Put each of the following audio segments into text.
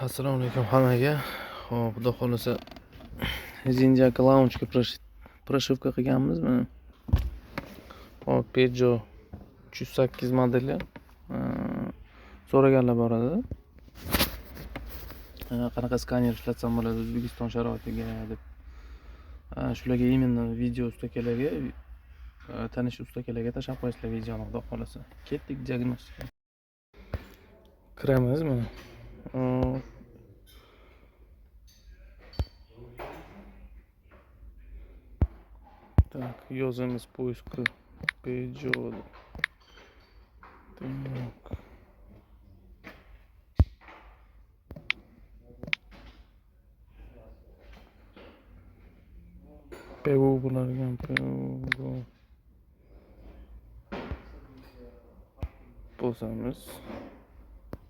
Assalomu alaykum hammaga. Xo'p, xudo xolasa Zinjak Lounge'ga proshivka qilganmiz mana. Hop, Peugeot 308 modeli. So'raganlar bor edi. Qanaqa skaner ishlatsam bo'ladi O'zbekiston sharoitiga deb. Shularga именно video ustakalarga, tanish ustakalarga tashab qo'yasizlar videoni xudo xolasa. Ketdik diagnostika. Kiramiz mana. Так, yozamiz поиск Peugeot. Так. Peugeot bulargan Peugeot. Bosamiz.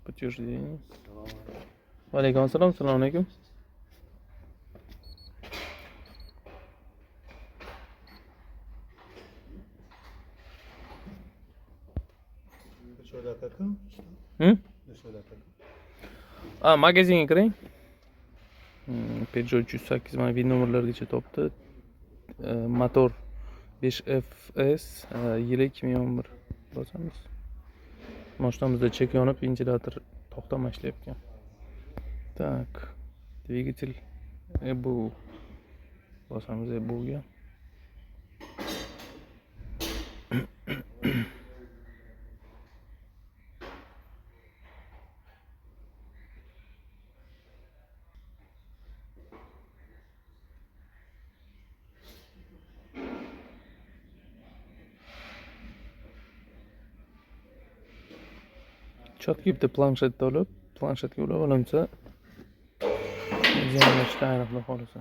Подтверждение. Валейкум ассалам, assalomu alaykum. Magazinga kiring. Peugeot 308 mana bu nomerlargacha topdi. Motor 5FS, yili 2011. Bosamiz. Mashinamizda chek yonib, ventilator to'xtamay ishlayapti. Так. Двигатель EBU. Bosamiz EBUga. Chotki bitta planshetda olib, planshetga ulab olamsa, videoni chiqarib xudo xolasa.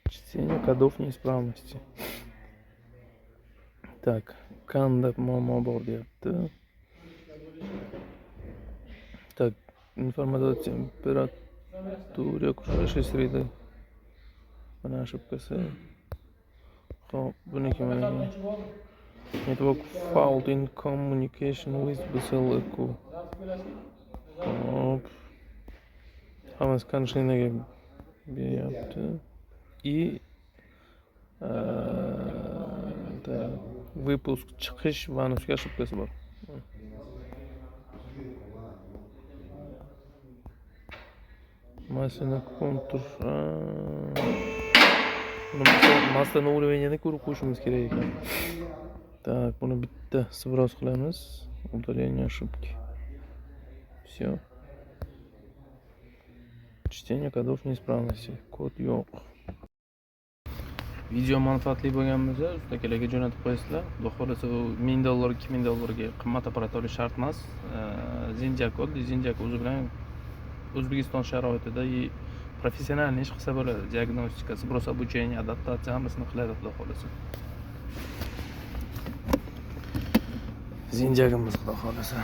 Чтение кодов неисправности. Так, qanday muammo bor deyapti. Так, информация о температуре окружающей среды. Mana ошибкасы. Xo'p, buniki mana. Network fault in communication with BSL-EQ. Xo'p. Hammasi kondisionerga beryapti. И выпуск chiqish vanuska ошибкasi bor. Mashina kontur. Mashina уровенini ko'rib qo'yishimiz kerak ekan. Так, buni bitta сброс qilamiz. Удаление ошибки. Всё. Чтение кодов неисправности. Kod yo'q. Video manfaatli bo'lgan bo'lsa, ustakalarga jo'natib qo'yasizlar. Xudo xolasa $1000, $2000 ga qimmat apparat olish shart emas. Zinjak o'zi bilan O'zbekiston sharoitida professional ish qilsa bo'ladi. Diagnostika, сброс обучения, adaptatsiya hammasini qiladi xudo xolasa. Zinjagimiz xudo xolasa.